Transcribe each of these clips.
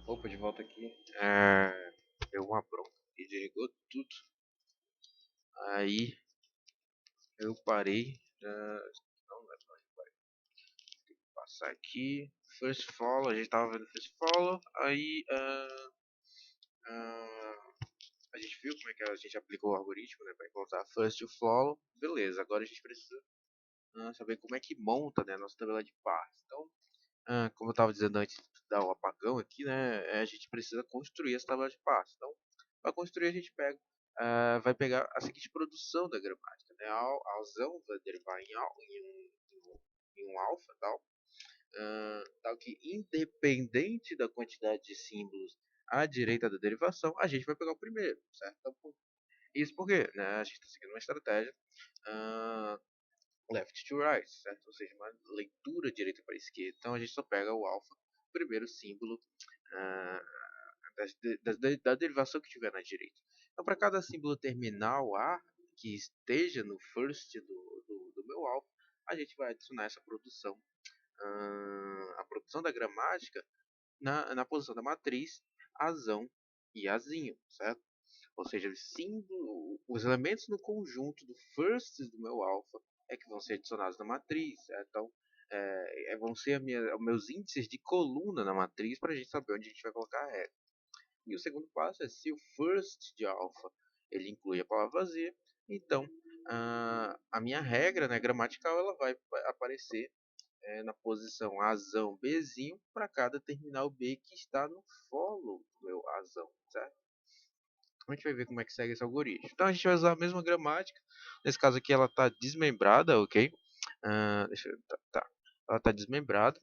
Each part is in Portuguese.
Opa, de volta aqui. Deu uma bronca e desligou tudo. Aí eu parei. Não, vai passar aqui. First follow, a gente tava vendo first follow. Aí a gente viu como é que a gente aplicou o algoritmo, né? Para encontrar first follow. Beleza, agora a gente precisa saber como é que monta, né, a nossa tabela de pares. Então, como eu estava dizendo antes de dar o apagão aqui, né, a gente precisa construir essa tabela de passos. Então, para construir a gente vai pegar a seguinte produção da gramática, né, alzão vai derivar em um alfa, tal que independente da quantidade de símbolos à direita da derivação, a gente vai pegar o primeiro, certo? Então, isso porque, né, a gente está seguindo uma estratégia ah, left to right, certo? Ou seja, uma leitura direita para esquerda. Então a gente só pega o alfa, primeiro símbolo ah, da derivação que tiver na direita. Então para cada símbolo terminal A que esteja no first do meu alfa, a gente vai adicionar essa produção, a produção da gramática na posição da matriz azão e azinho, certo? Ou seja, os elementos no conjunto do first do meu alfa é que vão ser adicionados na matriz. Então, vão ser os meus índices de coluna na matriz para a gente saber onde a gente vai colocar a regra. E o segundo passo é se o first de alfa ele inclui a palavra vazia, então a minha regra, né, gramatical ela vai aparecer na posição azão Bzinho para cada terminal B que está no follow do meu azão, certo? A gente vai ver como é que segue esse algoritmo. Então a gente vai usar a mesma gramática. Nesse caso aqui ela está desmembrada, ok? Deixa eu, tá. Ela está desmembrada.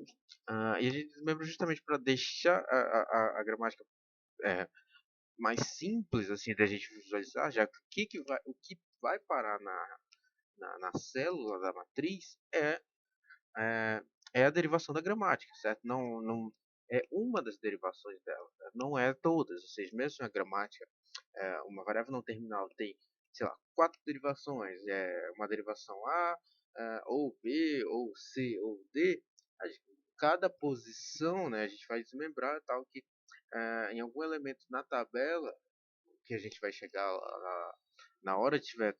E a gente desmembra justamente para deixar a gramática é, mais simples assim da gente visualizar, já que o que vai parar na célula da matriz é, é a derivação da gramática, certo? Não é uma das derivações dela, certo? Não é todas. Ou seja, mesmo se uma gramática, uma variável não terminal tem, sei lá, quatro derivações, uma derivação A, ou B, ou C, ou D, cada posição, né, a gente vai desmembrar tal que em algum elemento na tabela que a gente vai chegar lá, na hora que tiver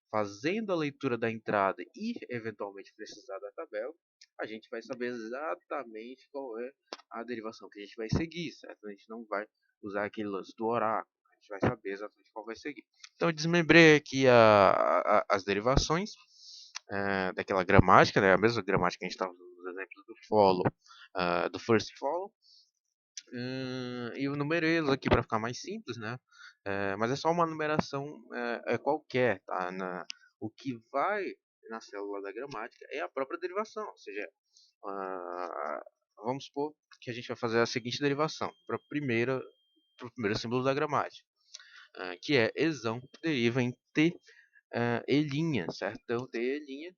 fazendo a leitura da entrada e eventualmente precisar da tabela, a gente vai saber exatamente qual é a derivação que a gente vai seguir, certo? A gente não vai usar aquele lance do oráculo, a gente vai saber exatamente qual vai seguir. Então eu desmembrei aqui as derivações daquela gramática, né? A mesma gramática que a gente estava usando nos exemplos do follow, do first follow, e eu numerei eles aqui para ficar mais simples, né? Mas é só uma numeração qualquer, tá? O que vai na célula da gramática é a própria derivação, ou seja, ah, vamos supor que a gente vai fazer a seguinte derivação para o primeiro símbolo da gramática, que é exão deriva em t e', certo? Então t',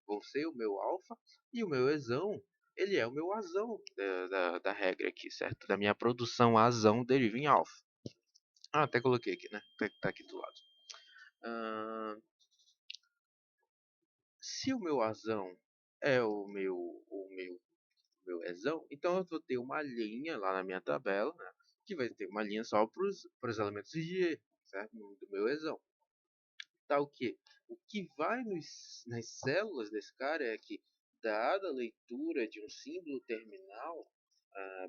vão ser o meu alfa e o meu exão ele é o meu azão da regra aqui, certo? Da minha produção azão deriva em alfa. Até coloquei aqui, né? Tá aqui do lado. Ah, se o meu azão é o meu exão, então eu vou ter uma linha lá na minha tabela, né? Que vai ter uma linha só para os elementos de E, certo? Do meu exão. Tá o quê? O que vai nas células desse cara é que, dada a leitura de um símbolo terminal,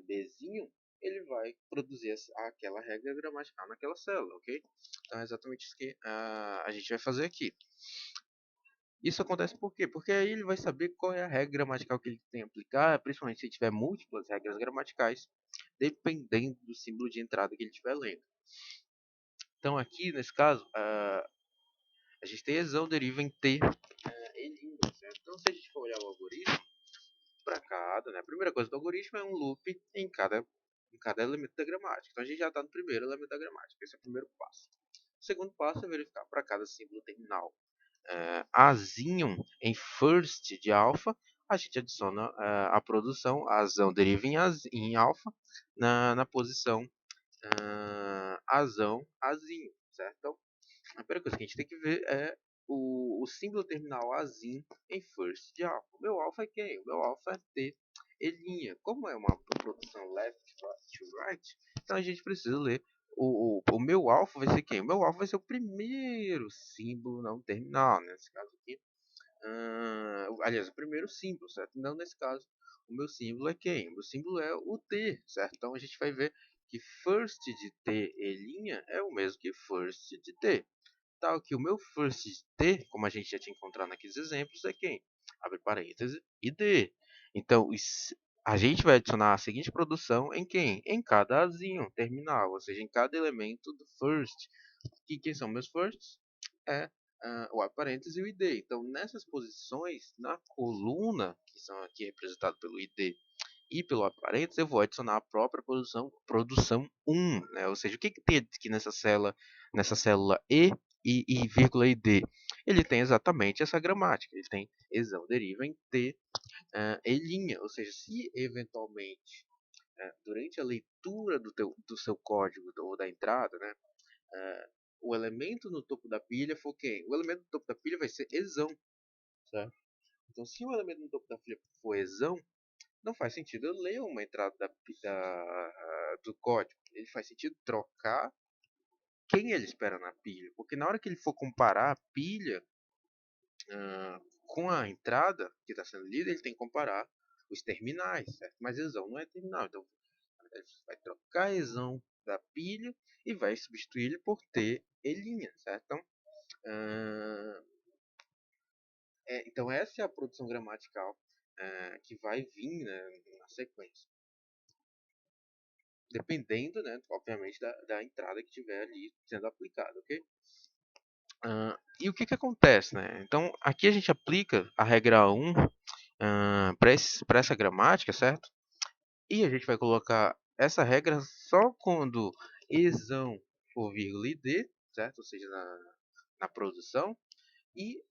Bzinho, ele vai produzir aquela regra gramatical naquela célula, ok? Então é exatamente isso que a gente vai fazer aqui. Isso acontece por quê? Porque aí ele vai saber qual é a regra gramatical que ele tem que aplicar, principalmente se tiver múltiplas regras gramaticais, dependendo do símbolo de entrada que ele estiver lendo. Então aqui, nesse caso, a gente tem exão deriva em t e', certo? Então se a gente for olhar o algoritmo para cada, né? A primeira coisa do algoritmo é um loop em cada elemento da gramática. Então a gente já está no primeiro elemento da gramática. Esse é o primeiro passo. O segundo passo é verificar para cada símbolo terminal azinho em first de alfa, a gente adiciona a produção azão deriva em alfa na posição azão azinho, certo? Então, a primeira coisa que a gente tem que ver é o símbolo terminal azinho em first de alfa. O meu alfa é quem? O meu alfa é t E'. Como é uma produção left to right, então a gente precisa ler o meu alfa vai ser quem? O meu alfa vai ser o primeiro símbolo não terminal, nesse caso aqui. Aliás, o primeiro símbolo, certo? Não nesse caso. O meu símbolo é quem? O meu símbolo é o T, certo? Então a gente vai ver que first de T e' é o mesmo que first de T. Tal que o meu first de T, como a gente já tinha encontrado naqueles exemplos, é quem? Abre parênteses e D. Então a gente vai adicionar a seguinte produção em quem? Em cada azinho terminal, ou seja, em cada elemento do first. E quem são meus firsts? É o abre parênteses e o ID. Então, nessas posições, na coluna, que são aqui representadas pelo ID e pelo abre parênteses, eu vou adicionar a própria produção 1. Né? Ou seja, o que, que tem aqui nessa célula e vírgula ID? Ele tem exatamente essa gramática. Ele tem exão deriva em T e'. Ou seja, se eventualmente, durante a leitura do seu código ou da entrada, né, o elemento no topo da pilha for quem? O elemento no topo da pilha vai ser exão, certo? Então, se o elemento no topo da pilha for exão, não faz sentido eu ler uma entrada do código. Ele faz sentido trocar quem ele espera na pilha. Porque na hora que ele for comparar a pilha com a entrada que está sendo lida, ele tem que comparar os terminais, certo? Mas exão não é terminal. Então, ele vai trocar exão da pilha e vai substituir ele por T e', certo? Então, então essa é a produção gramatical que vai vir, né, na sequência. Dependendo, né, obviamente, da entrada que tiver ali sendo aplicada, ok? E o que, que acontece, né? Então, aqui a gente aplica a regra 1 para essa gramática, certo? E a gente vai colocar essa regra só quando exão for vírgula e D, certo? Ou seja, na produção. E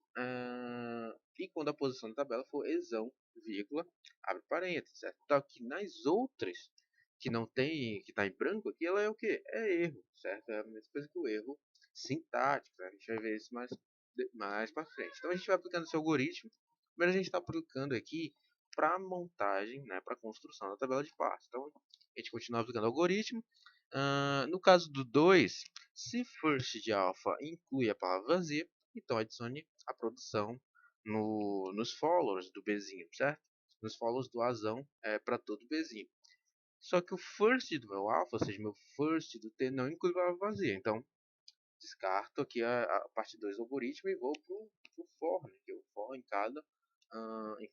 quando a posição da tabela for exão, vírgula, abre parênteses, certo? Então, aqui nas outras, que não tem, que está em branco, aqui ela é o quê? É erro, certo? É a mesma coisa que o erro sintático, né? A gente vai ver isso mais para frente. Então, a gente vai aplicando esse algoritmo. Primeiro, a gente está aplicando aqui para montagem, né? Para construção da tabela de passos. Então, a gente continua aplicando o algoritmo. No caso do 2, se first de alpha inclui a palavra vazia, então adicione a produção nos followers do Bzinho, certo? Nos followers do azão para todo Bzinho. Só que o first do meu alpha, ou seja, meu first do T, não inclui palavra vazia. Então, descarto aqui a parte 2 do algoritmo e vou para o for, né? Que é o for em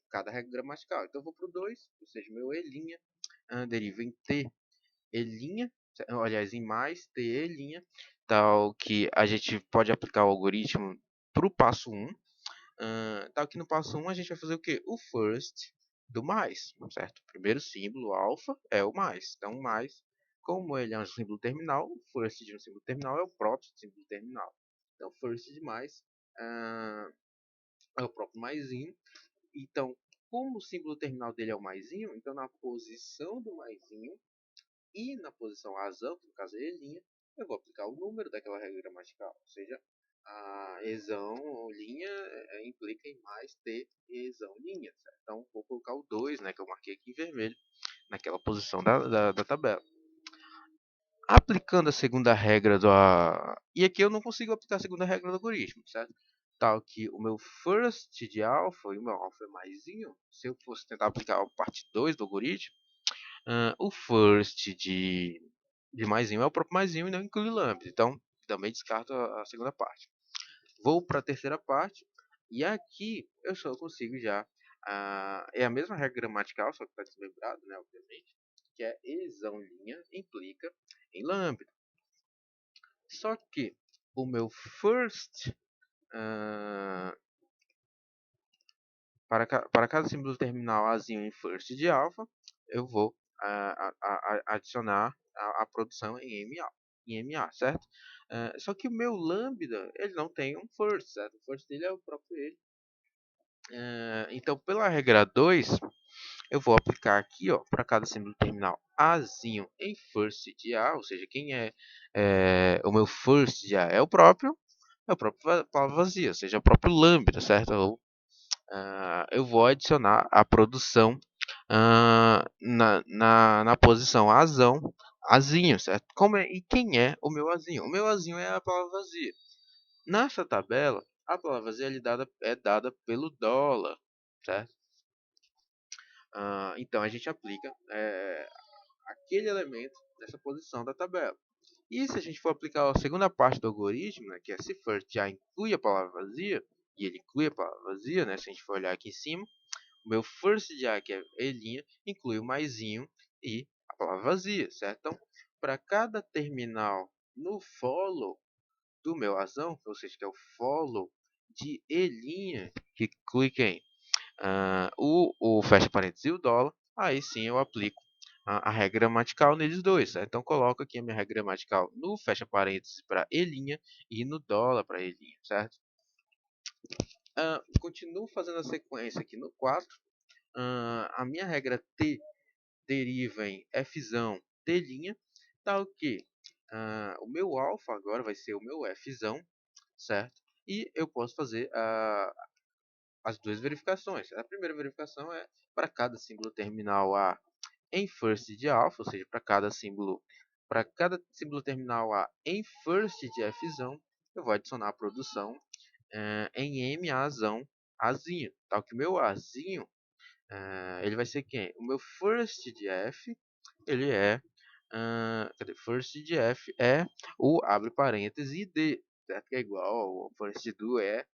cada regra gramatical. Então, eu vou para o 2, ou seja, meu E' deriva em T E', aliás, em mais T E', tal que a gente pode aplicar o algoritmo para o passo 1. Tal que no passo 1 a gente vai fazer o quê? O first do mais, certo? O primeiro símbolo, alfa, é o mais. Então, mais, como ele é um símbolo terminal, o first de um símbolo terminal é o próprio símbolo terminal. Então, first de mais é o próprio maisinho. Então, como o símbolo terminal dele é o maisinho, então na posição do maisinho e na posição razão, que no caso é E', eu vou aplicar o número daquela regra gramatical. Ou seja, a exão linha implica em mais T exão linha. Certo? Então, vou colocar o 2, né, que eu marquei aqui em vermelho, naquela posição da tabela. Aplicando a segunda regra E aqui eu não consigo aplicar a segunda regra do algoritmo, certo? Tal que o meu first de alfa e o meu alfa é maisinho, se eu fosse tentar aplicar a parte 2 do algoritmo, o first de maisinho é o próprio maisinho e não inclui lambda. Então, também descarto a segunda parte. Vou para a terceira parte. E aqui eu só consigo já. É a mesma regra gramatical, só que está desmembrado, né, obviamente. Que é exão linha implica em lambda. Só que o meu first para cada símbolo terminal azinho em first de alfa, eu vou adicionar a produção em MA, certo? Só que o meu lambda, ele não tem um first, certo? O first dele é o próprio ele. Então, pela regra 2, eu vou aplicar aqui, ó, para cada símbolo terminal azinho em first de A, ou seja, quem o meu first de A é o próprio palavra vazia, ou seja, o próprio lambda, certo? Eu vou adicionar a produção na posição azão, azinho, certo? E quem é o meu azinho? O meu azinho é a palavra vazia. Nessa tabela, a palavra vazia é dada pelo dólar, certo? Então a gente aplica aquele elemento nessa posição da tabela. E se a gente for aplicar a segunda parte do algoritmo, né, que é se first já inclui a palavra vazia, e ele inclui a palavra vazia, né, se a gente for olhar aqui em cima, o meu first já, que é elinha, inclui o maisinho e a palavra vazia, certo? Então, para cada terminal no follow do meu razão, ou seja, que é o follow de elinha, que clica em o fecha parênteses e o dólar, aí sim eu aplico a regra gramatical neles dois. Certo? Então coloco aqui a minha regra gramatical no fecha parênteses para elinha e no dólar para elinha, certo? Continuo fazendo a sequência aqui no 4. A minha regra T deriva em f t', tal que o meu alfa agora vai ser o meu f, certo? E eu posso fazer as duas verificações. A primeira verificação é para cada símbolo terminal A em first de alfa, ou seja, para cada símbolo terminal A em first de f, eu vou adicionar a produção em M Azinho, tal que o meu Azinho ele vai ser quem? O meu first de F, ele é, cadê? First de F é o abre parênteses e D, certo? Que é igual ao first do E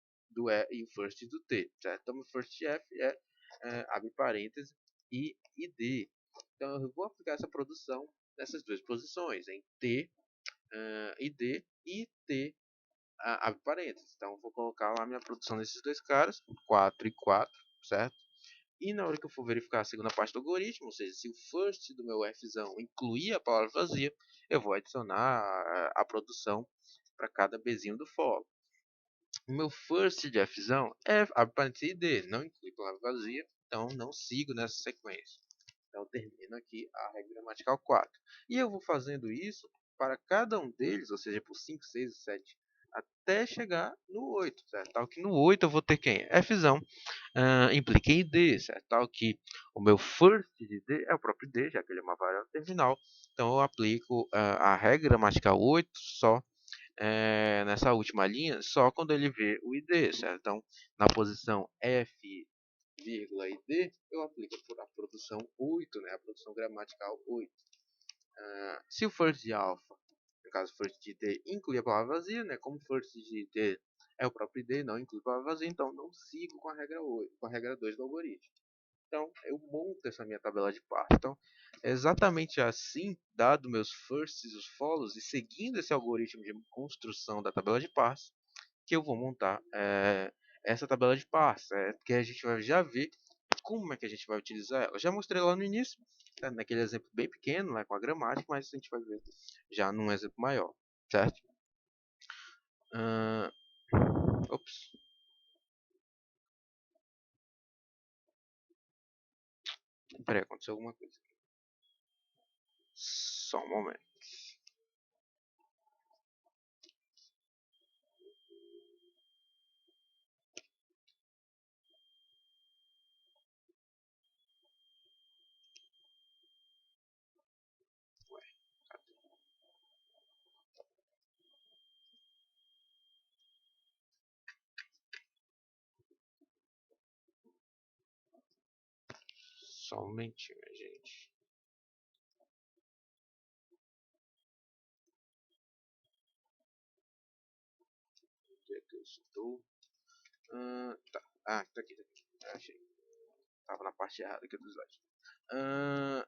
e o first do T, certo? Então, o first de F abre parênteses e D. Então, eu vou aplicar essa produção nessas duas posições, em T e D e T abre parênteses. Então, eu vou colocar lá a minha produção nesses dois caras, 4 e 4, certo? E na hora que eu for verificar a segunda parte do algoritmo, ou seja, se o first do meu f incluir a palavra vazia, eu vou adicionar a produção para cada bzinho do for. O meu first de f é abre parênteses id, não inclui palavra vazia, então não sigo nessa sequência. Então eu termino aqui a regra gramatical 4. E eu vou fazendo isso para cada um deles, ou seja, por 5, 6 e 7, até chegar no 8, certo? Tal que no 8 eu vou ter quem? F implica em D, certo? Tal que o meu first de D é o próprio D, já que ele é uma variável terminal. Então eu aplico a regra gramatical 8 só nessa última linha, só quando ele vê o ID, certo? Então na posição F, vírgula e D, eu aplico a produção 8, né? A produção gramatical 8. Se o first de alpha, no caso first de D, inclui a palavra vazia, né? Como first de D é o próprio ID, não inclui a palavra vazia, então não sigo com a regra 8, com a regra 2 do algoritmo. Então, eu monto essa minha tabela de passo. Então, é exatamente assim, dado meus firsts e os follows, e seguindo esse algoritmo de construção da tabela de passo, que eu vou montar essa tabela de passo. Que a gente vai já ver como é que a gente vai utilizar ela. Eu já mostrei lá no início, né, naquele exemplo bem pequeno, né, com a gramática, mas a gente vai ver já num exemplo maior, certo? Uh, ops. Peraí, aconteceu alguma coisa. Só um momento. Somente, minha gente. Onde é que eu estou? Tá. Tá aqui, tá aqui. Achei. Tava na parte errada aqui do slide. Ah,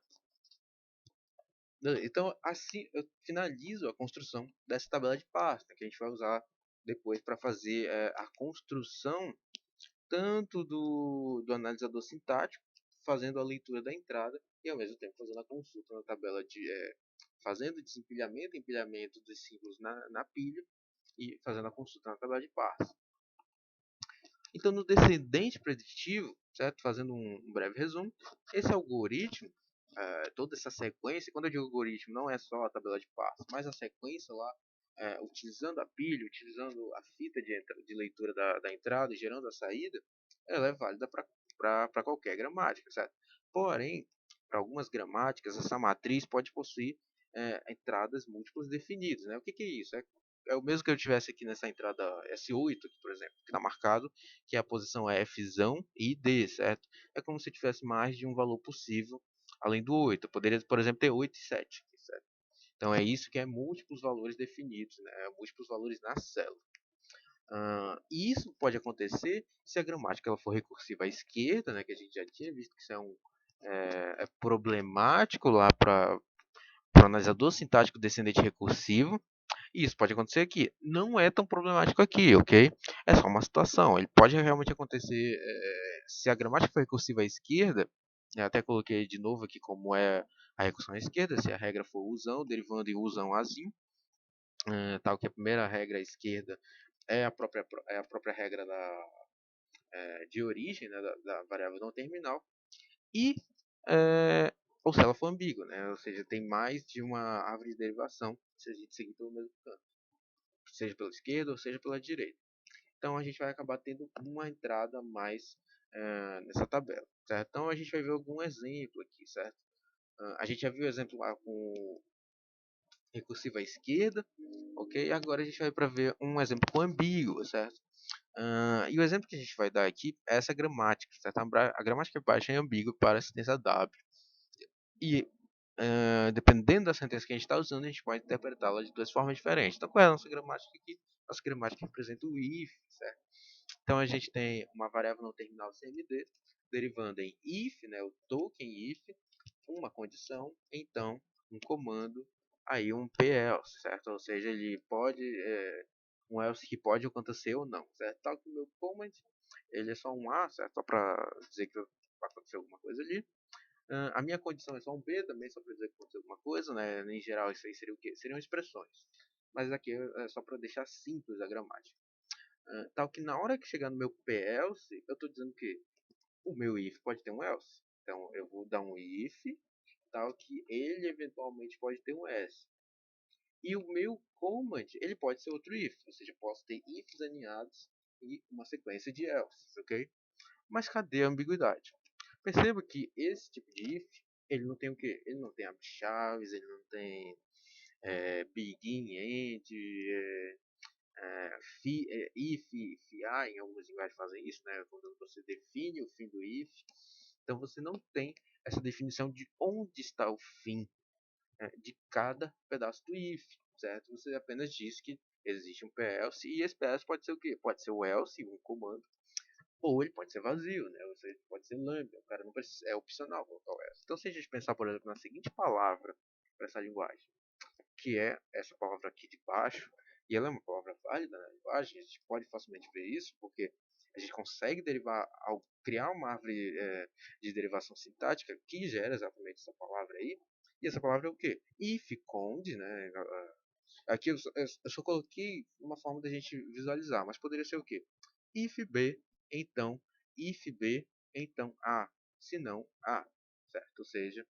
então, assim, eu finalizo a construção dessa tabela de pasta, que a gente vai usar depois para fazer a construção tanto do analisador sintático, fazendo a leitura da entrada e ao mesmo tempo fazendo a consulta na tabela fazendo desempilhamento e empilhamento dos símbolos na pilha e fazendo a consulta na tabela de passo. Então, no descendente preditivo, certo? Fazendo um breve resumo, esse algoritmo, toda essa sequência, quando eu digo algoritmo, não é só a tabela de passos, mas a sequência lá, utilizando a pilha, utilizando a fita de leitura da entrada e gerando a saída, ela é válida para qualquer gramática, certo? Porém, para algumas gramáticas, essa matriz pode possuir entradas múltiplas definidas, né? O que é isso? É o mesmo que eu tivesse aqui nessa entrada S8, aqui, por exemplo, que está marcado, que é a posição F e D, certo? É como se tivesse mais de um valor possível, além do 8. Eu poderia, por exemplo, ter 8 e 7, certo? Então é isso que é múltiplos valores definidos, né? Múltiplos valores na célula. E isso pode acontecer se a gramática ela for recursiva à esquerda, né? Que a gente já tinha visto que isso é problemático lá para o analisador sintático descendente recursivo. E isso pode acontecer aqui. Não é tão problemático aqui, ok? É só uma situação. Ele pode realmente acontecer se a gramática for recursiva à esquerda. Eu até coloquei de novo aqui como é a recursão à esquerda. Se a regra for usão, derivando em usão azinho. Tal que a primeira regra à esquerda é a própria regra de origem, né, da variável não terminal. E ou se ela for ambígua, né? Ou seja, tem mais de uma árvore de derivação se a gente seguir pelo mesmo canto, seja pela esquerda ou seja pela direita. Então a gente vai acabar tendo uma entrada mais nessa tabela, certo? Então a gente vai ver algum exemplo aqui, certo? A gente já viu o exemplo lá com recursiva à esquerda, ok? Agora a gente vai para ver um exemplo com ambíguo, certo? E o exemplo que a gente vai dar aqui é essa gramática, certo? A gramática baixa é ambígua para a sentença W. E dependendo da sentença que a gente está usando, a gente pode interpretá-la de duas formas diferentes. Então, qual é a nossa gramática aqui? Nossa gramática representa o if, certo? Então, a gente tem uma variável não terminal CMD, derivando em if, né, o token if, uma condição, então, um comando, aí um p-else, certo? Ou seja, ele pode, um else que pode acontecer ou não, certo? Tal que o meu command, ele é só um A, certo? Só para dizer que vai acontecer alguma coisa ali. A minha condição é só um B também, só para dizer que aconteceu alguma coisa, né? Em geral, isso aí seria o quê? Seriam expressões. Mas aqui é só para deixar simples a gramática. Tal que na hora que chegar no meu p-else, eu estou dizendo que o meu if pode ter um else. Então, eu vou dar um if, tal que ele eventualmente pode ter um else. E o meu command, ele pode ser outro if. Ou seja, eu posso ter ifs aninhados e uma sequência de else, ok? Mas cadê a ambiguidade? Perceba que esse tipo de if, ele não tem o quê? Ele não tem abre-chaves, ele não tem begin, end, if, fi, em algumas linguagens fazem isso, né? Quando você define o fim do if. Então você não tem essa definição de onde está o fim de cada pedaço do if, certo? Você apenas diz que existe um p-else e esse p-else pode ser o quê? Pode ser o else, um comando, ou ele pode ser vazio, né? Você pode ser lambda, o cara não precisa, é opcional colocar o else. Então se a gente pensar, por exemplo, na seguinte palavra para essa linguagem, que é essa palavra aqui de baixo, e ela é uma palavra válida na linguagem, a gente pode facilmente ver isso, porque a gente consegue derivar, ao criar uma árvore de derivação sintática que gera exatamente essa palavra aí, e essa palavra é o quê? If cond, né? Aqui eu só coloquei uma forma da gente visualizar, mas poderia ser o quê? If B, então, if B, então A, se não A, certo? Ou seja,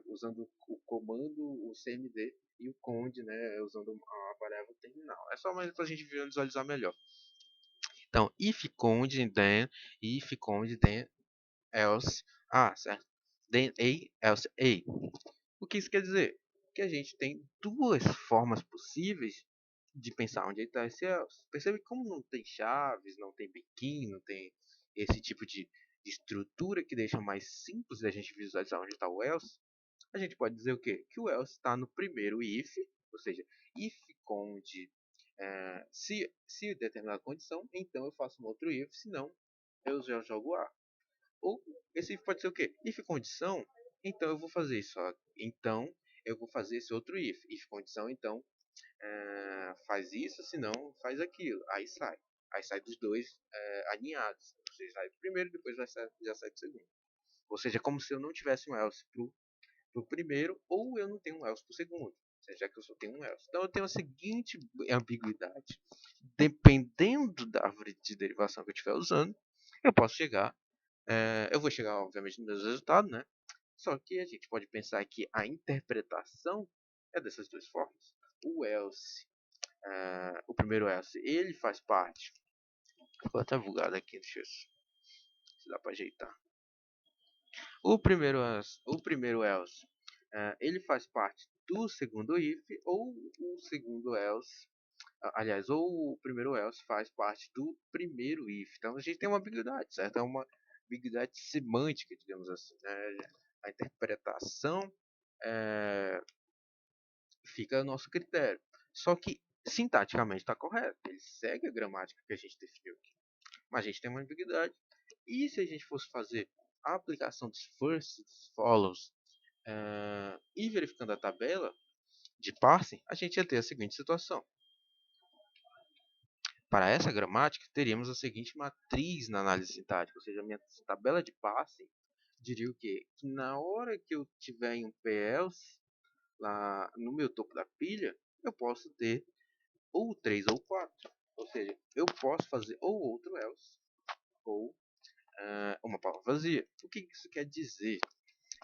usando o comando, o CMD e o cond, né, usando a variável terminal. É só mais para a gente visualizar melhor. Então, if cond, then, else, certo? Then A, else A. O que isso quer dizer? Que a gente tem duas formas possíveis de pensar onde está esse else. Percebe como não tem chaves, não tem begin, não tem esse tipo de estrutura que deixa mais simples da gente visualizar onde está o else. A gente pode dizer o quê? Que o else está no primeiro if, ou seja, if cond se determinada condição, então eu faço um outro if, senão eu já jogo A. Ou esse if pode ser o quê? If condição, então eu vou fazer isso. Então eu vou fazer esse outro if. If condição, então faz isso, senão faz aquilo. Aí sai. Aí sai dos dois alinhados. Você sai do primeiro, depois já sai do segundo. Ou seja, é como se eu não tivesse um else pro primeiro, ou eu não tenho um else pro segundo. Já que eu só tenho um else. Então eu tenho a seguinte ambiguidade. Dependendo da árvore de derivação que eu estiver usando, eu posso chegar. Eu vou chegar, obviamente, no mesmo resultado, né? Só que a gente pode pensar que a interpretação é dessas duas formas. O else, o primeiro else, ele faz parte. Ficou até bugado aqui, deixa eu ver se dá para ajeitar. o primeiro else, ele faz parte do segundo if, ou o segundo else, aliás, ou o primeiro else faz parte do primeiro if. Então a gente tem uma ambiguidade, certo? É uma ambiguidade semântica, digamos assim, né? A interpretação é, fica a nosso critério. Só que sintaticamente está correto, ele segue a gramática que a gente definiu aqui. Mas a gente tem uma ambiguidade. E se a gente fosse fazer a aplicação dos firsts, dos follows, e verificando a tabela de parsing, a gente ia ter a seguinte situação. Para essa gramática, teríamos a seguinte matriz na análise sintática, ou seja, a minha tabela de parsing diria o quê? Que na hora que eu tiver em um PELS, lá no meu topo da pilha, eu posso ter ou 3 ou 4. Ou seja, eu posso fazer ou outro else, ou uma palavra vazia. O que isso quer dizer?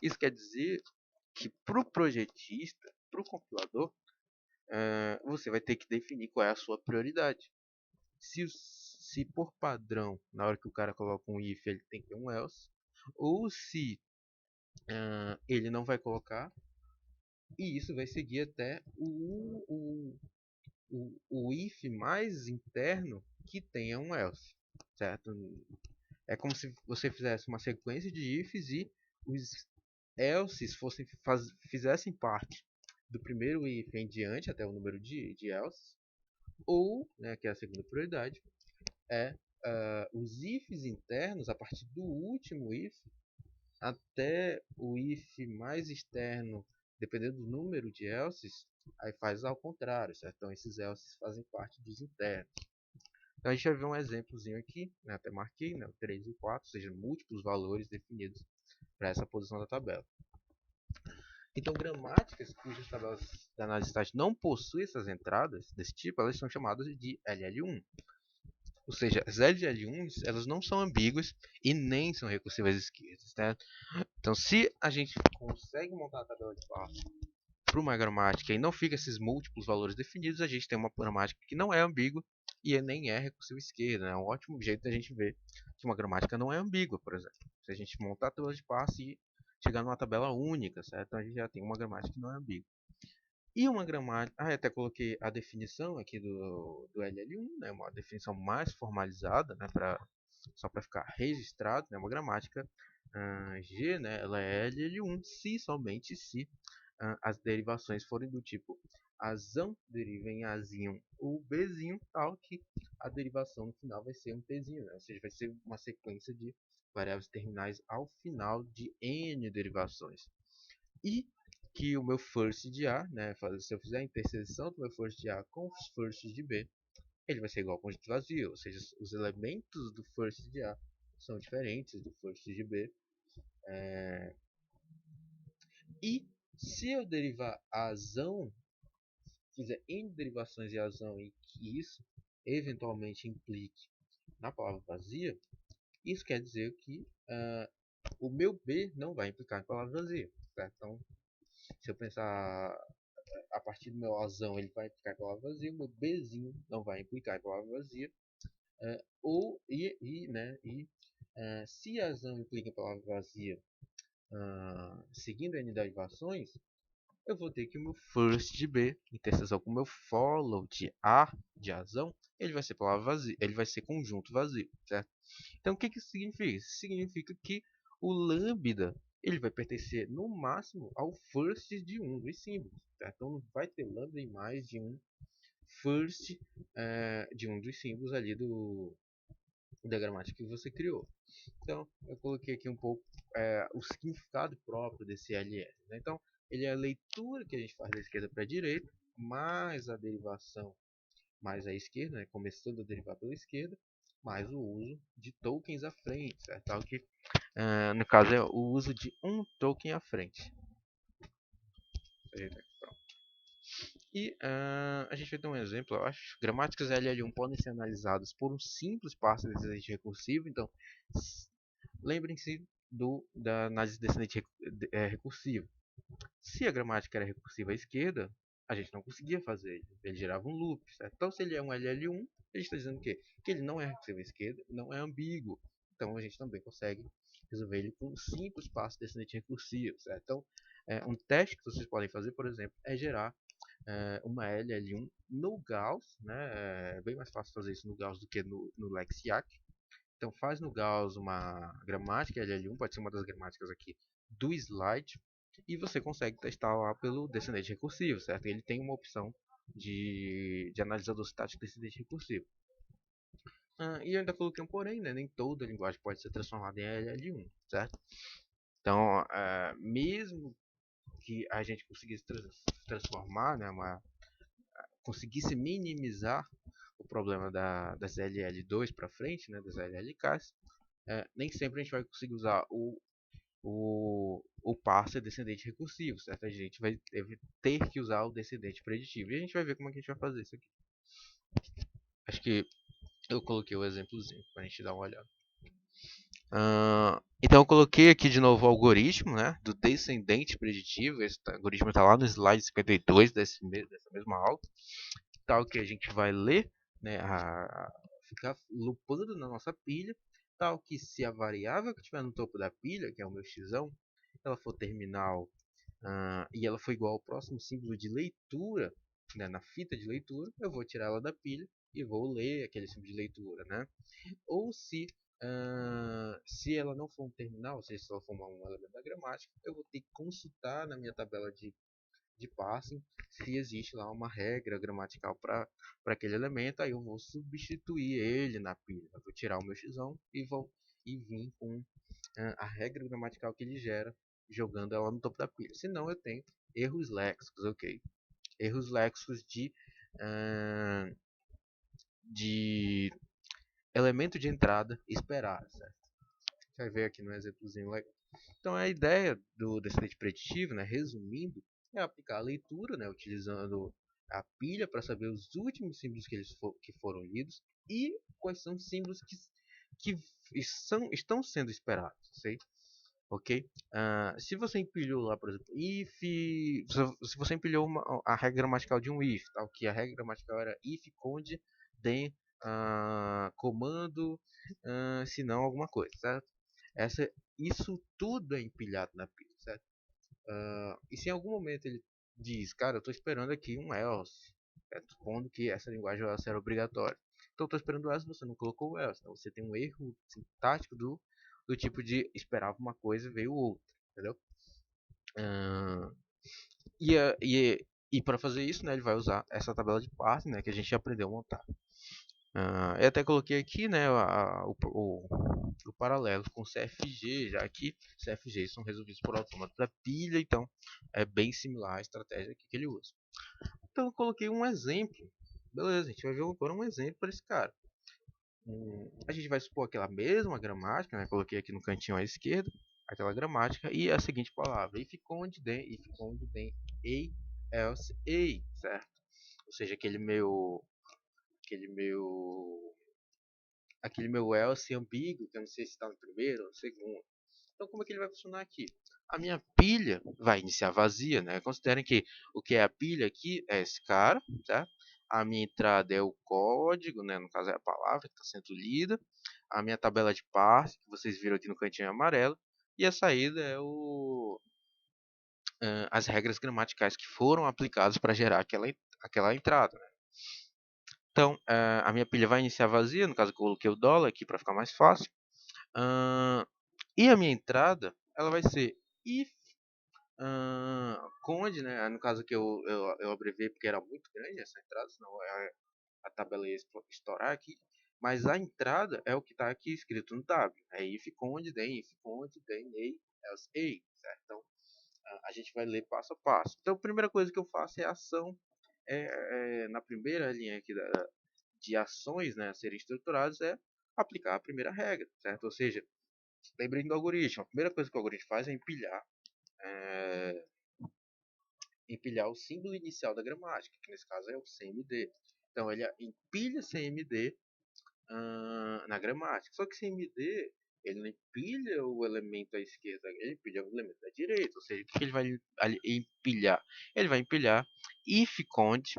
Isso quer dizer que para o projetista, para o compilador, você vai ter que definir qual é a sua prioridade. Se por padrão, na hora que o cara coloca um if, ele tem que ter um else, ou se ele não vai colocar, e isso vai seguir até o if mais interno que tenha um else, certo? É como se você fizesse uma sequência de ifs e os elses fizessem parte do primeiro if em diante, até o número de elses, ou, né, que é a segunda prioridade, os ifs internos, a partir do último if, até o if mais externo, dependendo do número de elses, aí faz ao contrário, certo? Então esses elses fazem parte dos internos. Então a gente vai ver um exemplozinho aqui, né? Até marquei, né? O 3 e o 4, ou seja, múltiplos valores definidos para essa posição da tabela. Então, gramáticas cujas tabelas da análise estática não possuem essas entradas desse tipo, elas são chamadas de LL1. Ou seja, as LL1s, elas não são ambíguas e nem são recursivas esquerdas, né? Então, se a gente consegue montar a tabela de passo para uma gramática e não fica esses múltiplos valores definidos, a gente tem uma gramática que não é ambígua e nem é recursiva esquerda. É um ótimo jeito da gente ver que uma gramática não é ambígua, por exemplo. Se a gente montar a tabela de passe e chegar numa tabela única, certo? Então a gente já tem uma gramática que não é ambígua. E uma gramática... eu até coloquei a definição aqui do LL1, né? Uma definição mais formalizada, né? Só para ficar registrado, né? Uma gramática G, né? Ela é LL1 se somente se as derivações forem do tipo azão deriva em azinho ou bzinho, tal que a derivação no final vai ser um pzinho, né? Ou seja, vai ser uma sequência de variáveis terminais ao final de n derivações. E que o meu first de A, né, se eu fizer a interseção do meu first de A com os firsts de B, ele vai ser igual ao conjunto vazio, ou seja, os elementos do first de A são diferentes do first de B. E se eu derivar a azão, fizer n derivações de azão e que isso eventualmente implique na palavra vazia, isso quer dizer que o meu B não vai implicar em palavra vazia. Certo? Então, se eu pensar a partir do meu azão, ele vai implicar em palavra vazia, o meu Bzinho não vai implicar em palavra vazia. Se azão implica em palavra vazia, seguindo a n derivações, eu vou ter que o meu first de B, interseção com o meu follow de A, de azão, ele vai ser palavra vazia, ele vai ser conjunto vazio, certo? Então, o que isso significa? Isso significa que o lambda ele vai pertencer no máximo ao first de um dos símbolos, certo? Então, não vai ter lambda em mais de um first de um dos símbolos ali da gramática que você criou. Então, eu coloquei aqui um pouco o significado próprio desse LL. Né? Então, ele é a leitura que a gente faz da esquerda para a direita, mais a derivação mais à esquerda, né? Começando a derivar pela esquerda, mais o uso de tokens à frente, certo? Tal que, no caso, é o uso de um token à frente. E a gente vai ter um exemplo, eu acho. Gramáticas LL1 podem ser analisadas por um simples passo descendente recursivo. Então, lembrem-se da análise descendente recursiva. Se a gramática era recursiva à esquerda, a gente não conseguia fazer. Ele gerava um loop, certo? Então, se ele é um LL1, a gente está dizendo o quê? Que ele não é recursivo à esquerda, não é ambíguo. Então, a gente também consegue resolver ele com um simples passo descendente recursivo, certo? Então, um teste que vocês podem fazer, por exemplo, é gerar uma LL1 no Gauss, né? É bem mais fácil fazer isso no Gauss do que no Lexiac. Então faz no Gauss uma gramática LL1, pode ser uma das gramáticas aqui do slide, e você consegue testar lá pelo descendente recursivo, certo? Ele tem uma opção de analisador sintático descendente recursivo. E eu ainda coloquei um porém, né? Nem toda linguagem pode ser transformada em LL1, certo? Então, mesmo que a gente conseguisse transformar, né, conseguisse minimizar o problema das LL2 para frente, né, das LLKs, nem sempre a gente vai conseguir usar o parser descendente recursivo, certo? A gente vai ter que usar o descendente preditivo. E a gente vai ver como é que a gente vai fazer isso aqui. Acho que eu coloquei o exemplozinho para a gente dar uma olhada. Então eu coloquei aqui de novo o algoritmo, né, do descendente preditivo. Esse algoritmo está lá no slide 52 dessa mesma aula. Tal que a gente vai ler, né, ficar lupando na nossa pilha, tal que se a variável que estiver no topo da pilha, que é o meu x, ela for terminal e ela for igual ao próximo símbolo de leitura, né, na fita de leitura, eu vou tirar ela da pilha e vou ler aquele símbolo de leitura, né? Ou se ela não for um terminal, ou seja, se ela for um elemento da gramática, eu vou ter que consultar na minha tabela de parsing se existe lá uma regra gramatical para aquele elemento. Aí eu vou substituir ele na pilha. Eu vou tirar o meu x e vir com a regra gramatical que ele gera, jogando ela no topo da pilha. Senão eu tenho erros léxicos, ok? Erros léxicos de elemento de entrada esperado, certo? Você vai ver aqui no exemplozinho legal. Então a ideia do descendente preditivo, né, resumindo, é aplicar a leitura, né, utilizando a pilha para saber os últimos símbolos que foram lidos e quais são os símbolos que estão sendo esperados, sei? Ok? Se você empilhou lá, por exemplo, if, se você empilhou a regra gramatical de um if, tal, que a regra gramatical era if conde then comando, se não alguma coisa, certo? Isso tudo é empilhado na pilha, certo? E se em algum momento ele diz, cara, eu estou esperando aqui um else, supondo que essa linguagem else era obrigatória. Então eu estou esperando o else, você não colocou o else. Então você tem um erro sintático do tipo de esperava uma coisa e veio outra, entendeu? Uh, e para fazer isso, né, ele vai usar essa tabela de parsing, né, que a gente aprendeu a montar. Eu até coloquei aqui, né, o paralelo com CFG, já que CFG são resolvidos por autômato da pilha, então é bem similar à estratégia que ele usa. Então eu coloquei um exemplo, beleza, a gente vai ver agora um exemplo para esse cara. A gente vai supor aquela mesma gramática, né, coloquei aqui no cantinho à esquerda, aquela gramática, e a seguinte palavra, if conde then, a, else a, certo? Ou seja, aquele meu else ambíguo, que eu não sei se está no primeiro ou no segundo. Então, como é que ele vai funcionar aqui? A minha pilha vai iniciar vazia, né? Considerem que o que é a pilha aqui é esse cara, certo? A minha entrada é o código, né? No caso é a palavra que está sendo lida. A minha tabela de passe, que vocês viram aqui no cantinho amarelo. E a saída é as regras gramaticais que foram aplicadas para gerar aquela entrada, né? Então, a minha pilha vai iniciar vazia, no caso eu coloquei o dólar aqui para ficar mais fácil. E a minha entrada, ela vai ser if conde, né? No caso que eu abreviei porque era muito grande essa entrada, senão a tabela ia estourar aqui. Mas a entrada é o que está aqui escrito no tab. É if conde, then a, else a, certo? Então, a gente vai ler passo a passo. Então, a primeira coisa que eu faço é a ação na primeira linha aqui de ações, né, a serem estruturadas, é aplicar a primeira regra, certo? Ou seja, lembrem do algoritmo. A primeira coisa que o algoritmo faz é empilhar o símbolo inicial da gramática, que nesse caso é o CMD. Então ele empilha CMD na gramática. Só que CMD ele não empilha o elemento à esquerda, ele empilha o elemento à direita. Ou seja, o que ele vai empilhar? Ele vai empilhar if conde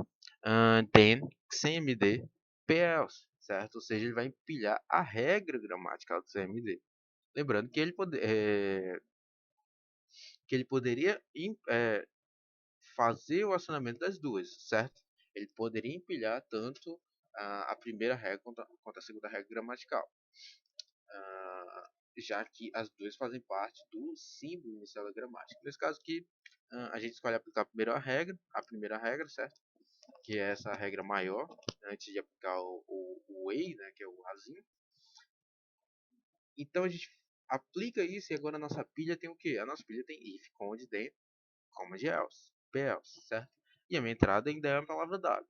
then CMD else, certo? Ou seja, ele vai empilhar a regra gramatical do CMD. Lembrando que que ele poderia fazer o acionamento das duas, certo? Ele poderia empilhar tanto a primeira regra quanto a segunda regra gramatical, já que as duas fazem parte do símbolo inicial da gramática. Nesse caso aqui, a gente escolhe aplicar a primeira regra, certo? Que é essa regra maior, antes de aplicar o EI, né, que é o azinho. Então a gente aplica isso e agora a nossa pilha tem o quê? A nossa pilha tem if, conde, then, comma, else, else, certo? E a minha entrada ainda é a palavra W.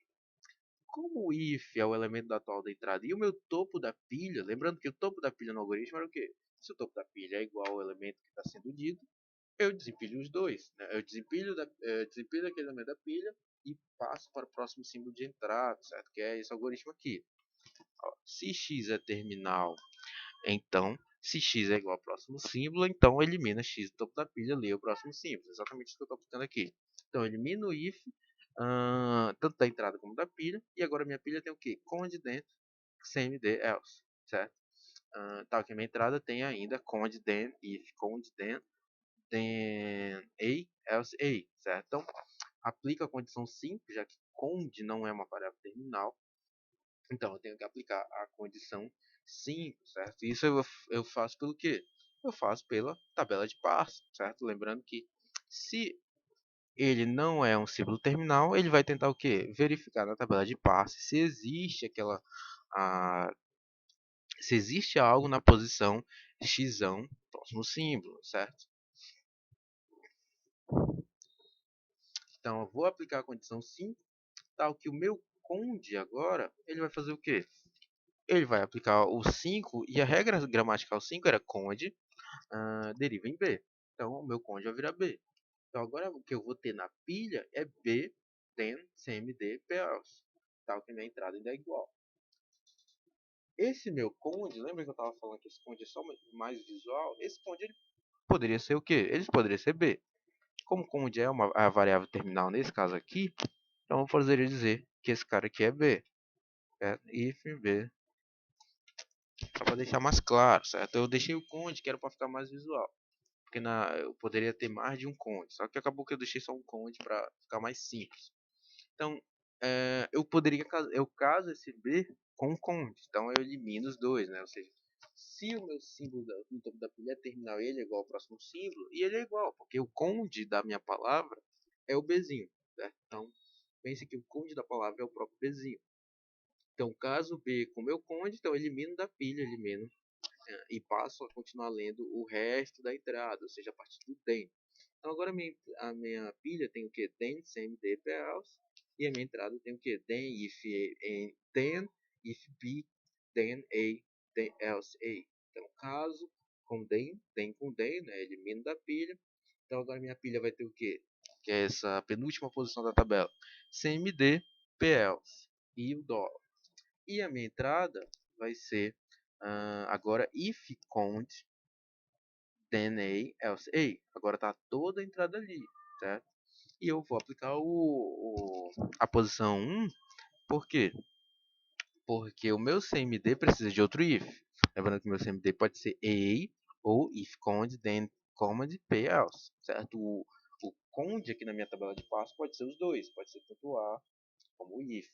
Como o if é o elemento atual da entrada e o meu topo da pilha, lembrando que o topo da pilha no algoritmo era o quê? Se o topo da pilha é igual ao elemento que está sendo dito, eu desempilho os dois. Né? Eu desempilho aquele elemento da pilha e passo para o próximo símbolo de entrada, certo? Que é esse algoritmo aqui. Ó, se x é terminal, então, se x é igual ao próximo símbolo, então elimina x do topo da pilha, lê o próximo símbolo. Exatamente isso que eu estou aplicando aqui. Então, eu elimino o if, tanto da entrada como da pilha. E agora minha pilha tem o quê? Conde dentro, cmd else, certo? Tal que a minha entrada tem ainda conde then, if, conde then a, else a, certo? Então, aplica a condição simples, já que conde não é uma variável terminal. Então, eu tenho que aplicar a condição 5, certo? Isso eu faço pelo quê? Eu faço pela tabela de passo, certo? Lembrando que se ele não é um símbolo terminal, ele vai tentar o quê? Verificar na tabela de passe se existe a, se existe algo na posição x próximo símbolo, certo? Então, eu vou aplicar a condição 5, tal que o meu conde agora, ele vai fazer o quê? Ele vai aplicar o 5 e a regra gramatical 5 era conde deriva em B. Então, o meu conde vai virar B. Então, agora o que eu vou ter na pilha é B, then, CMD, PELS. Tal que minha entrada ainda é igual. Esse meu conde, lembra que eu estava falando que esse conde é só mais visual? Esse conde ele poderia ser o quê? Ele poderia ser B. Como conde é a variável terminal nesse caso aqui, então eu poderia dizer que esse cara aqui é B. Certo? If B. Só para deixar mais claro, certo? Eu deixei o conde que era para ficar mais visual. Porque eu poderia ter mais de um conde. Só que acabou que eu deixei só um conde para ficar mais simples. Então, eu caso esse B com um conde. Então, eu elimino os dois, né? Ou seja, se o meu símbolo no topo da pilha é terminal, ele é igual ao próximo símbolo, e ele é igual, porque o conde da minha palavra é o Bzinho, certo? Então, pense que o conde da palavra é o próprio Bzinho. Então, caso B com meu conde, então eu elimino da pilha, elimino e passo a continuar lendo o resto da entrada, ou seja, a partir do then. Então agora a minha pilha tem o que? Then, CMD, else, e a minha entrada tem o que? Then, if B, then A, then else A. Então caso com then com then, né, elimino da pilha. Então agora minha pilha vai ter o que? Que é essa penúltima posição da tabela. CMD, else e o dólar. E a minha entrada vai ser agora if count then a else a. Agora está toda a entrada ali, certo? E eu vou aplicar a posição 1, por quê? Porque o meu CMD precisa de outro if. Lembrando que o meu CMD pode ser a ou if count then command p else, certo? O count aqui na minha tabela de passo pode ser os dois, pode ser tanto a como o if.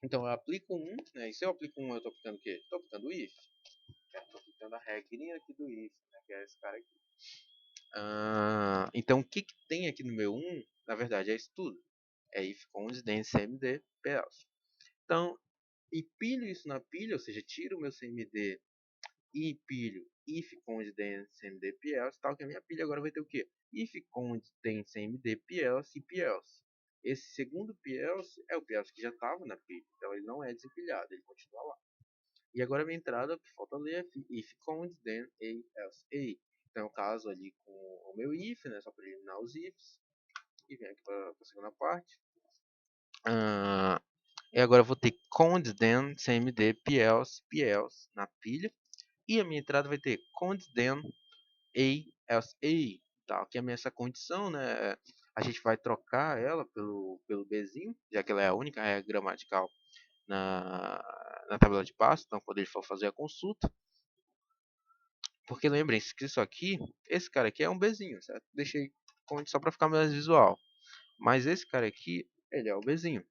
Então eu aplico um, né? E se eu aplico um, eu estou aplicando o quê? Estou aplicando o if. Estou aplicando a regrinha aqui do if, né? Que é esse cara aqui. Então o que tem aqui no meu 1, na verdade, é isso tudo. É if const then cmd else. Então, empilho isso na pilha, ou seja, tiro o meu cmd e empilho if const then cmd else, tal que a minha pilha agora vai ter o quê? If const then cmd else e else. Esse segundo else é o else que já estava na pilha, então ele não é desempilhado, ele continua lá. E agora a minha entrada, que falta ler, é if const then a else a. Então, caso ali com o meu if, né, só para eliminar os ifs, e vem aqui para a segunda parte. E agora eu vou ter const then cmd else na pilha, e a minha entrada vai ter const then a else a, tá? Que é essa condição, né, a gente vai trocar ela pelo bzinho, já que ela é a única regra gramatical na tabela de passo. Então, quando ele for fazer a consulta, Porque lembrem-se que isso aqui, esse cara aqui é um Bzinho, certo? Deixei só para ficar mais visual. Mas esse cara aqui, ele é o Bzinho.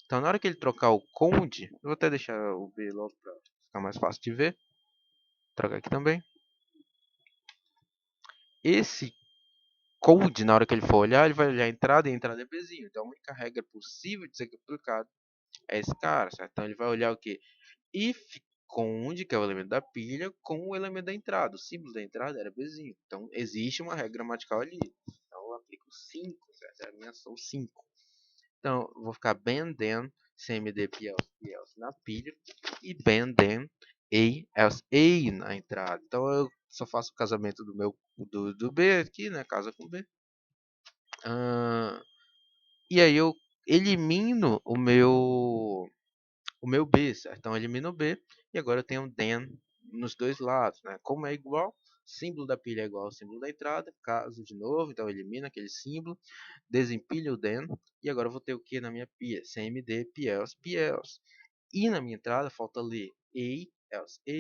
Então, na hora que ele trocar o conde, eu vou até deixar o B logo para ficar mais fácil de ver. Trocar aqui também. Esse conde, na hora que ele for olhar, ele vai olhar a entrada e a entrada é Bzinho. Então, a única regra possível de ser aplicada é esse cara, certo? Então, ele vai olhar o quê? If conde, que é o elemento da pilha, com o elemento da entrada. O símbolo da entrada era Bzinho. Então, existe uma regra gramatical ali. Então, eu aplico 5, certo? É a minha ação 5. Então, eu vou ficar bend then, cmd, else na pilha. E bend then, else, a na entrada. Então, eu só faço o casamento do B aqui, né? Casa com B. E aí, eu elimino o meu B, certo? Então, eu elimino o B. E agora eu tenho um then nos dois lados, né? Como é igual, símbolo da pilha é igual ao símbolo da entrada. Caso de novo, então elimina aquele símbolo. Desempilha o then. E agora eu vou ter o que na minha pilha? CMD, P-else, P-else. E na minha entrada falta ler A, else, A.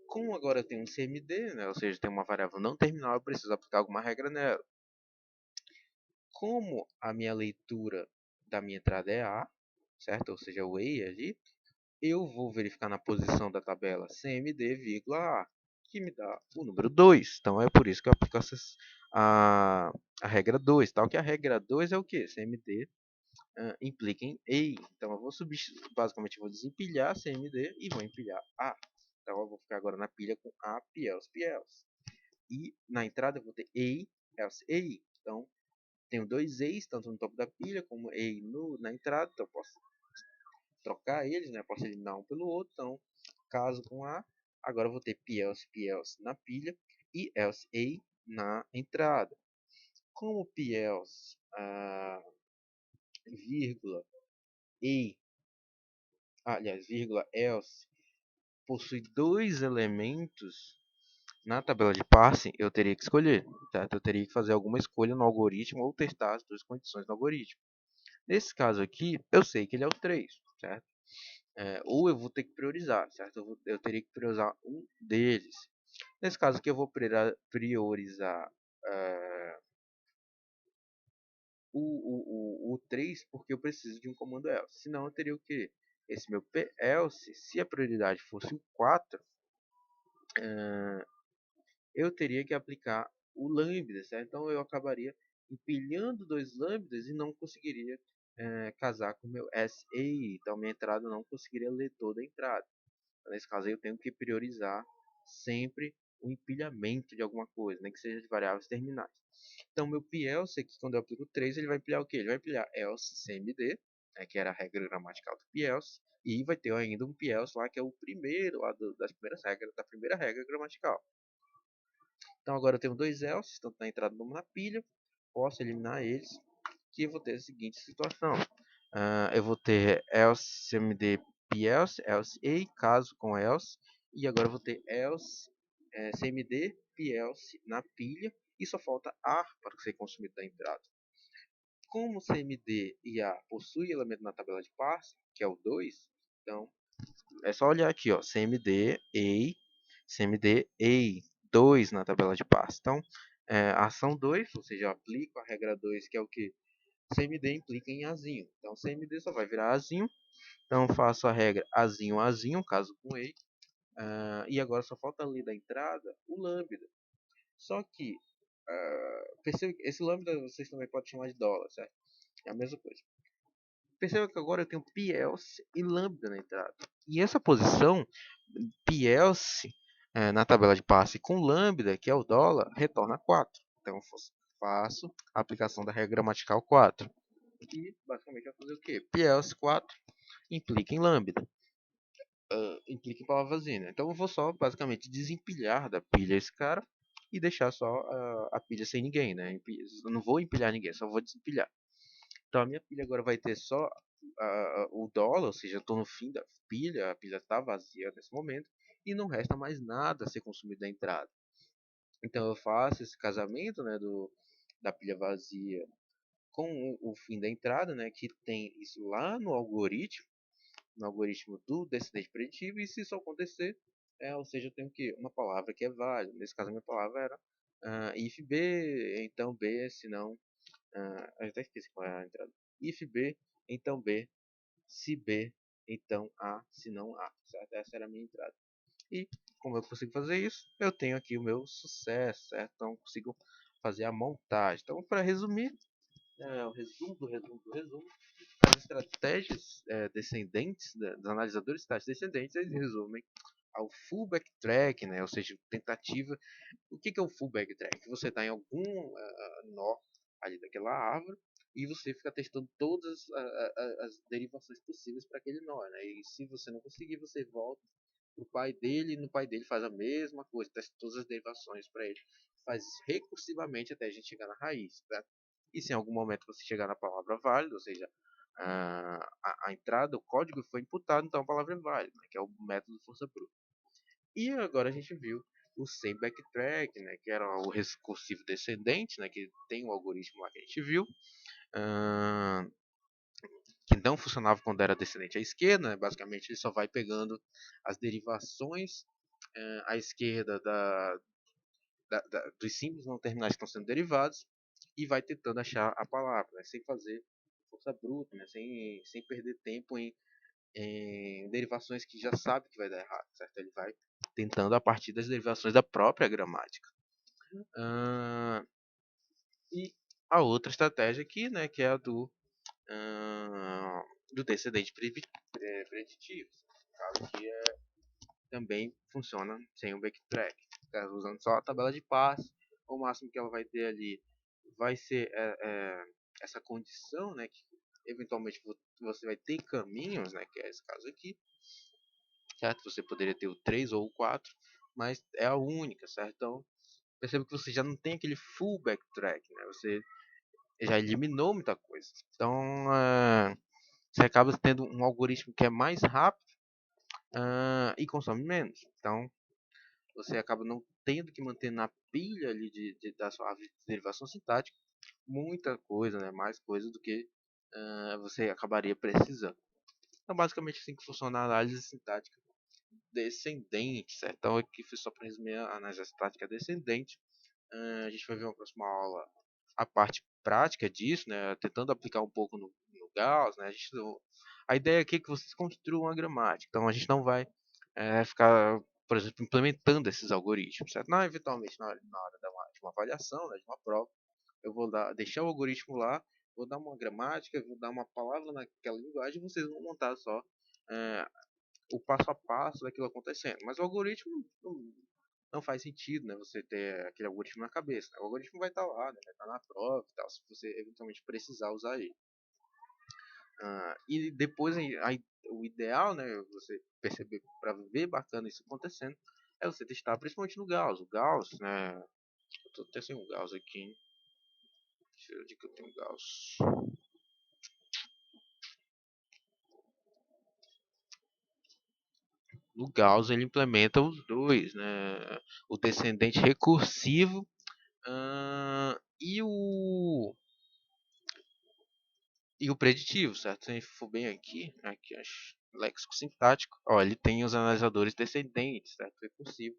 Como agora eu tenho um CMD, né? Ou seja, tem uma variável não terminal, eu preciso aplicar alguma regra nela. Como a minha leitura da minha entrada é A, certo? Ou seja, o A ali, eu vou verificar na posição da tabela CMD, A, que me dá o número 2. Então é por isso que eu aplico a, a regra 2. Tal que a regra 2 é o que? CMD implica em A. Então eu vou basicamente eu vou desempilhar CMD e vou empilhar A. Então eu vou ficar agora na pilha com A, P-else, P-else. E na entrada eu vou ter A, else, A. Então tenho dois A's, tanto no topo da pilha como A na entrada. Então eu posso trocar eles, né? Posso eliminar um pelo outro. Então, caso com A, agora eu vou ter P-else na pilha e else A na entrada. Como P-else, vírgula, aliás, vírgula, else, possui dois elementos na tabela de parsing, eu teria que escolher, certo? Eu teria que fazer alguma escolha no algoritmo ou testar as duas condições do algoritmo. Nesse caso aqui, eu sei que ele é o 3, certo? Ou eu vou ter que priorizar, certo? Eu teria que priorizar um deles. Nesse caso aqui, eu vou priorizar o 3 porque eu preciso de um comando else. Senão eu teria o quê? Esse meu else, se a prioridade fosse o 4, eu teria que aplicar o lambda, certo? Então eu acabaria empilhando dois lambdas e não conseguiria casar com o meu SA. Então minha entrada não conseguiria ler toda a entrada. Nesse caso aí eu tenho que priorizar sempre o empilhamento de alguma coisa, nem que seja de variáveis terminais. Então meu PELSE aqui, quando eu aplico 3, ele vai empilhar o quê? Ele vai empilhar else CMD, né, que era a regra gramatical do PELSE, e vai ter ainda um PELSE lá, que é o primeiro lá das primeiras regras, da primeira regra gramatical. Então agora eu tenho dois else, tanto na entrada como na pilha, posso eliminar eles, que eu vou ter a seguinte situação. Eu vou ter else cmd pelse, else a, caso com else, e agora eu vou ter else cmd pelse na pilha, e só falta a para ser consumido da entrada. Como cmd e a possuem elemento na tabela de passe, que é o 2, então é só olhar aqui, ó, cmd a 2 na tabela de passe. Então, ação 2, ou seja, eu aplico a regra 2, que é o que? CMD implica em Azinho. Então, CMD só vai virar Azinho. Então, faço a regra Azinho, Azinho, caso com EI. E agora só falta ali da entrada o lambda. Só que, perceba que esse lambda vocês também podem chamar de dólar, certo? É a mesma coisa. Perceba que agora eu tenho PELSE e lambda na entrada. E essa posição, PELSE, na tabela de passe com lambda, que é o dólar, retorna 4. Então, eu faço a aplicação da regra gramatical 4. E basicamente vai fazer o quê? PELSE 4 implica em lambda. Implica em palavrazinha, né? Então eu vou só basicamente desempilhar da pilha esse cara e deixar só a pilha sem ninguém, né? Eu não vou empilhar ninguém, só vou desempilhar. Então a minha pilha agora vai ter só o dólar, ou seja, eu estou no fim da pilha, a pilha está vazia nesse momento e não resta mais nada a ser consumido da entrada. Então eu faço esse casamento, né, da pilha vazia com o fim da entrada, né, que tem isso lá no algoritmo do descendente preditivo, e se isso acontecer, Ou seja, eu tenho que uma palavra que é válida. Nesse caso, a minha palavra era if B, então B, se não. Eu até esqueci qual era a entrada. If B, então B, se B, então A, se não A. Certo? Essa era a minha entrada. E como eu consigo fazer isso? Eu tenho aqui o meu sucesso, certo? Então, eu consigo fazer a montagem. Então, para resumir, o resumo do resumo do resumo, as estratégias descendentes, dos analisadores estáticos descendentes, eles resumem ao full backtrack, né? Ou seja, tentativa. O que é o full backtrack? Você está em algum nó ali daquela árvore e você fica testando todas as derivações possíveis para aquele nó, né? E se você não conseguir, você volta pro pai dele, e no pai dele faz a mesma coisa, testa todas as derivações para ele, faz recursivamente até a gente chegar na raiz, tá? E se em algum momento você chegar na palavra válida, ou seja, a entrada, o código foi imputado, então a palavra é válida, né, que é o método força bruta. E agora a gente viu o sem backtrack, né, que era o recursivo descendente, né, que tem um algoritmo lá que a gente viu, que não funcionava quando era descendente à esquerda, né, basicamente ele só vai pegando as derivações à esquerda dos símbolos não terminais que estão sendo derivados e vai tentando achar a palavra, né, sem fazer força bruta, né, sem perder tempo em derivações que já sabe que vai dar errado, certo? Ele vai tentando a partir das derivações da própria gramática. E a outra estratégia aqui, né, que é a do descendente preditivo, caso que também funciona sem o backtrack, tá? Usando só a tabela de passe. O máximo que ela vai ter ali vai ser essa condição, né, que eventualmente você vai ter caminhos, né, que é esse caso aqui, certo? Você poderia ter o 3 ou o 4, mas é a única, certo? Então, perceba que você já não tem aquele full backtrack, né? Você já eliminou muita coisa. Então, você acaba tendo um algoritmo que é mais rápido e consome menos. Então, você acaba não tendo que manter na pilha ali da sua árvore de derivação sintática muita coisa, né? Mais coisa do que você acabaria precisando. Então, basicamente assim que funciona a análise sintática descendente, certo? Então, aqui foi só para resumir a análise sintática descendente. A gente vai ver na próxima aula a parte prática disso, né? Tentando aplicar um pouco no Gauss, né? A ideia aqui é que vocês construam uma gramática. Então, a gente não vai ficar, por exemplo, implementando esses algoritmos, certo? Não, eventualmente, na hora de uma avaliação, né, de uma prova, eu vou deixar o algoritmo lá, vou dar uma gramática, vou dar uma palavra naquela linguagem, e vocês vão montar só é, o passo a passo daquilo acontecendo. Mas o algoritmo não faz sentido, né? Você ter aquele algoritmo na cabeça. Né? O algoritmo vai estar lá, né? Vai estar na prova e tal, se você eventualmente precisar usar ele. E depois o ideal, né? Você perceber para ver bacana isso acontecendo, é você testar principalmente no Gauss. O Gauss, né? Eu tô até sem o Gauss aqui. Deixa eu ver onde que eu tenho o Gauss. No Gauss ele implementa os dois, né? O descendente recursivo e o preditivo, certo? Se a gente for bem aqui acho, léxico sintático, ó, ele tem os analisadores descendentes, certo? Recursivo,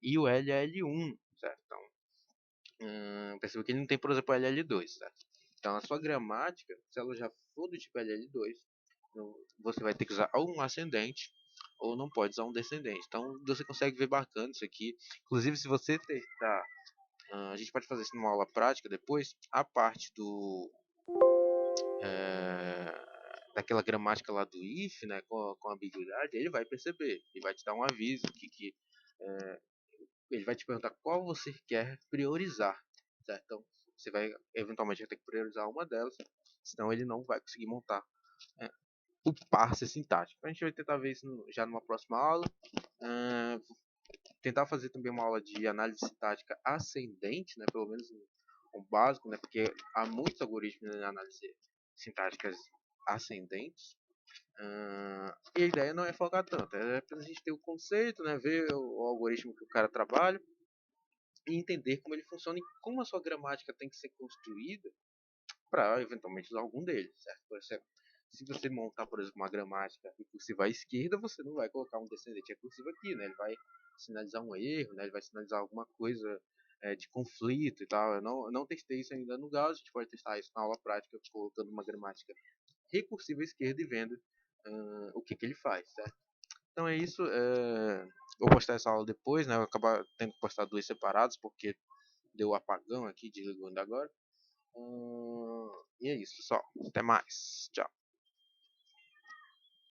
e o LL1, certo? Então, perceba que ele não tem, por exemplo, o LL2, certo? Então, a sua gramática, se ela já for do tipo LL2, você vai ter que usar ou um ascendente, ou não pode usar um descendente. Então, você consegue ver bacana isso aqui. Inclusive, se você testar, a gente pode fazer isso numa aula prática depois, a parte daquela gramática lá do if, né, com ambiguidade, ele vai perceber, ele vai te dar um aviso é, ele vai te perguntar qual você quer priorizar, certo? Então, você vai eventualmente ter que priorizar uma delas, senão ele não vai conseguir montar é, o parse sintático. A gente vai tentar ver isso já numa próxima aula. Tentar fazer também uma aula de análise sintática ascendente, né, pelo menos um básico, né, porque há muitos algoritmos de análise sintáticas ascendentes. E a ideia não é focar tanto, é apenas a gente ter o conceito, né, ver o algoritmo que o cara trabalha e entender como ele funciona e como a sua gramática tem que ser construída para eventualmente usar algum deles, certo? Por exemplo, se você montar, por exemplo, uma gramática recursiva à esquerda, você não vai colocar um descendente recursivo aqui, né? Ele vai sinalizar um erro, né? Ele vai sinalizar alguma coisa de conflito e tal. Eu não testei isso ainda no Gauss, a gente pode testar isso na aula prática, colocando uma gramática recursiva esquerda e vendo o que ele faz, certo? Então é isso. Vou postar essa aula depois, né? Eu vou acabar tendo que postar duas separadas, porque deu apagão aqui, desligando agora. E é isso, pessoal. Até mais. Tchau.